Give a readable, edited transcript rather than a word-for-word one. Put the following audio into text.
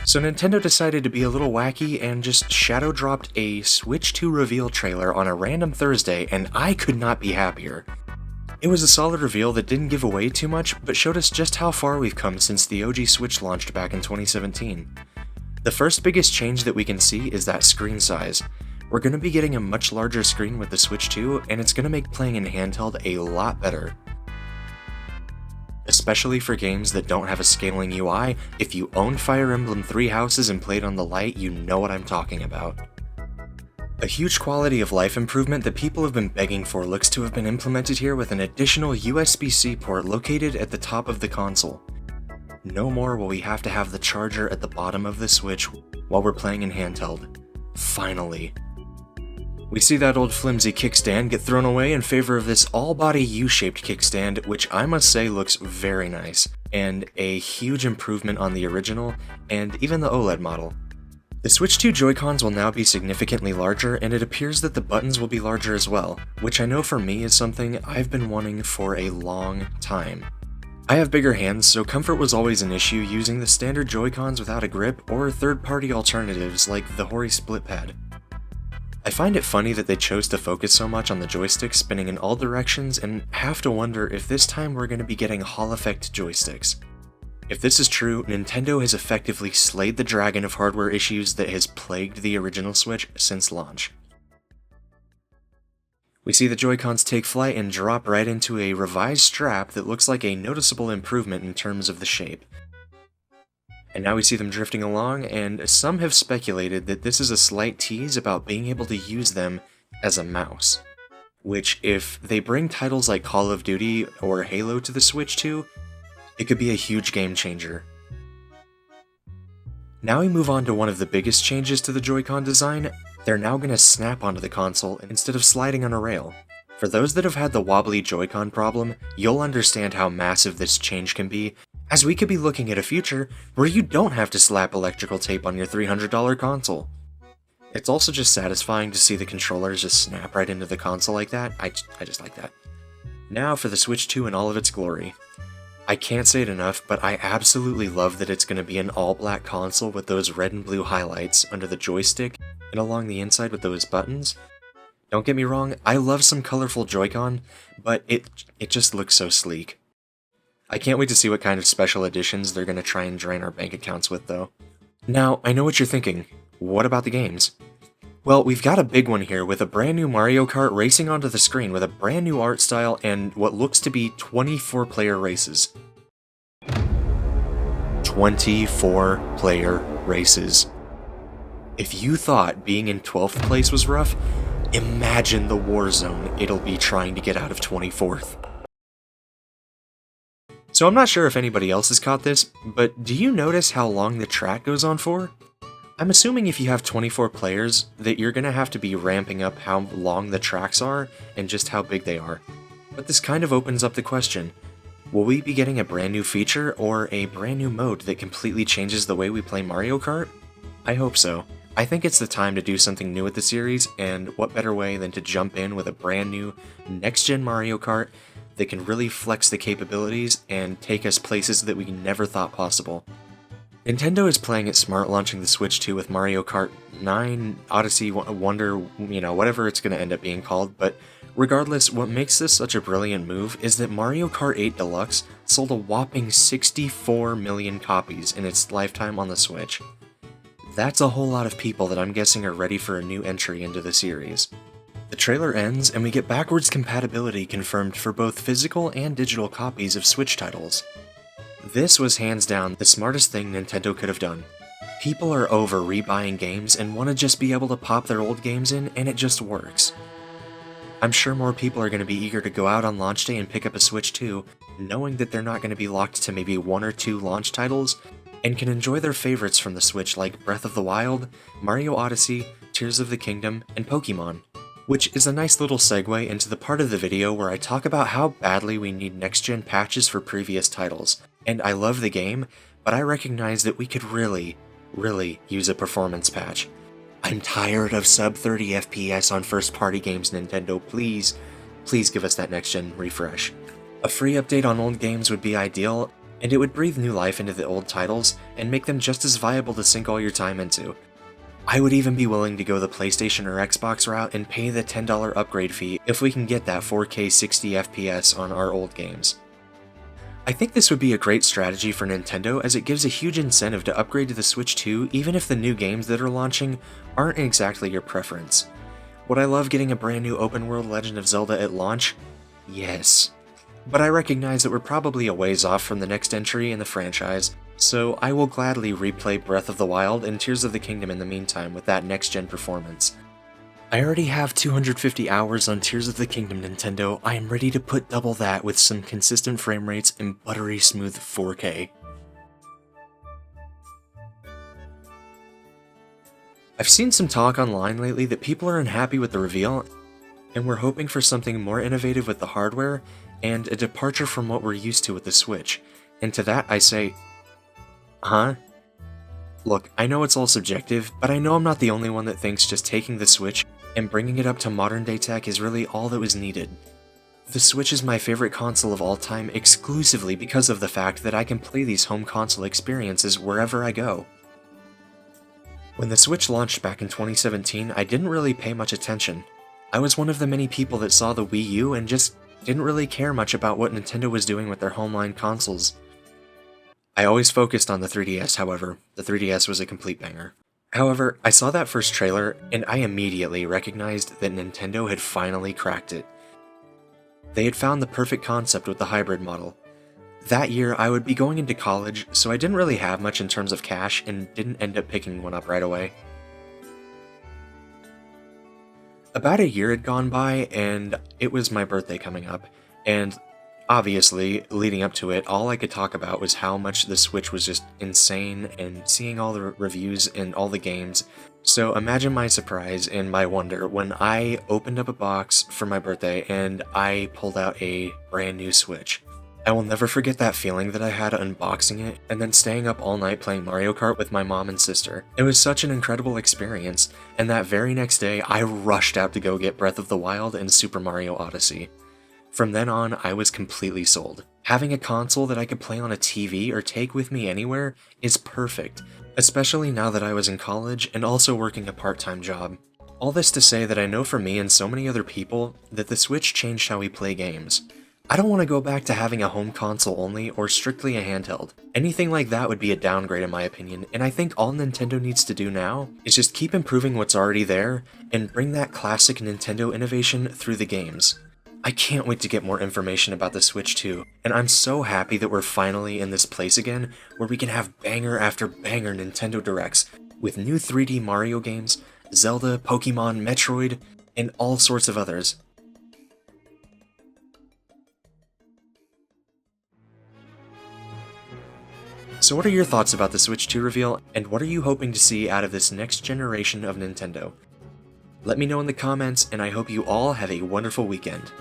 So Nintendo decided to be a little wacky and just shadow dropped a Switch 2 reveal trailer on a random Thursday, and I could not be happier. It was a solid reveal that didn't give away too much, but showed us just how far we've come since the OG Switch launched back in 2017. The first biggest change that we can see is that screen size. We're going to be getting a much larger screen with the Switch 2, and it's going to make playing in handheld a lot better. Especially for games that don't have a scaling UI, if you own Fire Emblem Three Houses and played on the Lite, you know what I'm talking about. A huge quality of life improvement that people have been begging for looks to have been implemented here with an additional USB-C port located at the top of the console. No more will we have to have the charger at the bottom of the Switch while we're playing in handheld. Finally. We see that old flimsy kickstand get thrown away in favor of this all-body U-shaped kickstand, which I must say looks very nice, and a huge improvement on the original, and even the OLED model. The Switch 2 Joy-Cons will now be significantly larger, and it appears that the buttons will be larger as well, which I know for me is something I've been wanting for a long time. I have bigger hands, so comfort was always an issue using the standard Joy-Cons without a grip or third-party alternatives like the Hori split pad. I find it funny that they chose to focus so much on the joystick spinning in all directions and have to wonder if this time we're going to be getting Hall effect joysticks. If this is true, Nintendo has effectively slayed the dragon of hardware issues that has plagued the original Switch since launch. We see the Joy-Cons take flight and drop right into a revised strap that looks like a noticeable improvement in terms of the shape. And now we see them drifting along, and some have speculated that this is a slight tease about being able to use them as a mouse. Which, if they bring titles like Call of Duty or Halo to the Switch 2, it could be a huge game changer. Now we move on to one of the biggest changes to the Joy-Con design. They're now going to snap onto the console instead of sliding on a rail. For those that have had the wobbly Joy-Con problem, you'll understand how massive this change can be, as we could be looking at a future where you don't have to slap electrical tape on your $300 console. It's also just satisfying to see the controllers just snap right into the console like that. I just like that. Now for the Switch 2 in all of its glory. I can't say it enough, but I absolutely love that it's going to be an all-black console with those red and blue highlights under the joystick and along the inside with those buttons. Don't get me wrong, I love some colorful Joy-Con, but it just looks so sleek. I can't wait to see what kind of special editions they're going to try and drain our bank accounts with, though. Now, I know what you're thinking. What about the games? Well, we've got a big one here with a brand new Mario Kart racing onto the screen with a brand new art style and what looks to be 24-player races. 24-player races. If you thought being in 12th place was rough, imagine the war zone it'll be trying to get out of 24th. So I'm not sure if anybody else has caught this, but do you notice how long the track goes on for? I'm assuming if you have 24 players, that you're gonna have to be ramping up how long the tracks are and just how big they are. But this kind of opens up the question, will we be getting a brand new feature or a brand new mode that completely changes the way we play Mario Kart? I hope so. I think it's the time to do something new with the series, and what better way than to jump in with a brand new, next-gen Mario Kart that can really flex the capabilities and take us places that we never thought possible. Nintendo is playing it smart launching the Switch 2 with Mario Kart 9, Odyssey, Wonder, whatever it's going to end up being called, but regardless, what makes this such a brilliant move is that Mario Kart 8 Deluxe sold a whopping 64 million copies in its lifetime on the Switch. That's a whole lot of people that I'm guessing are ready for a new entry into the series. The trailer ends, and we get backwards compatibility confirmed for both physical and digital copies of Switch titles. This was hands down the smartest thing Nintendo could have done. People are over rebuying games and want to just be able to pop their old games in, and it just works. I'm sure more people are going to be eager to go out on launch day and pick up a Switch 2, knowing that they're not going to be locked to maybe 1 or 2 launch titles, and can enjoy their favorites from the Switch like Breath of the Wild, Mario Odyssey, Tears of the Kingdom, and Pokemon. Which is a nice little segue into the part of the video where I talk about how badly we need next-gen patches for previous titles. And I love the game, but I recognize that we could really use a performance patch. I'm tired of sub 30 FPS on first-party games, Nintendo. Please give us that next-gen refresh. A free update on old games would be ideal, and it would breathe new life into the old titles and make them just as viable to sink all your time into. I would even be willing to go the PlayStation or Xbox route and pay the $10 upgrade fee if we can get that 4K 60 FPS on our old games. I think this would be a great strategy for Nintendo, as it gives a huge incentive to upgrade to the Switch 2 even if the new games that are launching aren't exactly your preference. Would I love getting a brand new open world Legend of Zelda at launch? Yes. But I recognize that we're probably a ways off from the next entry in the franchise, so I will gladly replay Breath of the Wild and Tears of the Kingdom in the meantime with that next-gen performance. I already have 250 hours on Tears of the Kingdom, Nintendo. I am ready to put double that with some consistent frame rates and buttery smooth 4K. I've seen some talk online lately that people are unhappy with the reveal, and we're hoping for something more innovative with the hardware and a departure from what we're used to with the Switch. And to that I say, huh? Look, I know it's all subjective, but I know I'm not the only one that thinks just taking the Switch and bringing it up to modern day tech is really all that was needed. The Switch is my favorite console of all time exclusively because of the fact that I can play these home console experiences wherever I go. When the Switch launched back in 2017, I didn't really pay much attention. I was one of the many people that saw the Wii U and just didn't really care much about what Nintendo was doing with their homeline consoles. I always focused on the 3DS, however. The 3DS was a complete banger. However, I saw that first trailer, and I immediately recognized that Nintendo had finally cracked it. They had found the perfect concept with the hybrid model. That year, I would be going into college, so I didn't really have much in terms of cash and didn't end up picking one up right away. About a year had gone by, and it was my birthday coming up, and obviously, leading up to it, all I could talk about was how much the Switch was just insane and seeing all the reviews and all the games. So imagine my surprise and my wonder when I opened up a box for my birthday and I pulled out a brand new Switch. I will never forget that feeling that I had unboxing it and then staying up all night playing Mario Kart with my mom and sister. It was such an incredible experience, and that very next day I rushed out to go get Breath of the Wild and Super Mario Odyssey. From then on, I was completely sold. Having a console that I could play on a TV or take with me anywhere is perfect, especially now that I was in college and also working a part-time job. All this to say that I know for me and so many other people that the Switch changed how we play games. I don't want to go back to having a home console only or strictly a handheld. Anything like that would be a downgrade in my opinion, and I think all Nintendo needs to do now is just keep improving what's already there and bring that classic Nintendo innovation through the games. I can't wait to get more information about the Switch 2, and I'm so happy that we're finally in this place again where we can have banger after banger Nintendo Directs with new 3D Mario games, Zelda, Pokemon, Metroid, and all sorts of others. So what are your thoughts about the Switch 2 reveal, and what are you hoping to see out of this next generation of Nintendo? Let me know in the comments, and I hope you all have a wonderful weekend.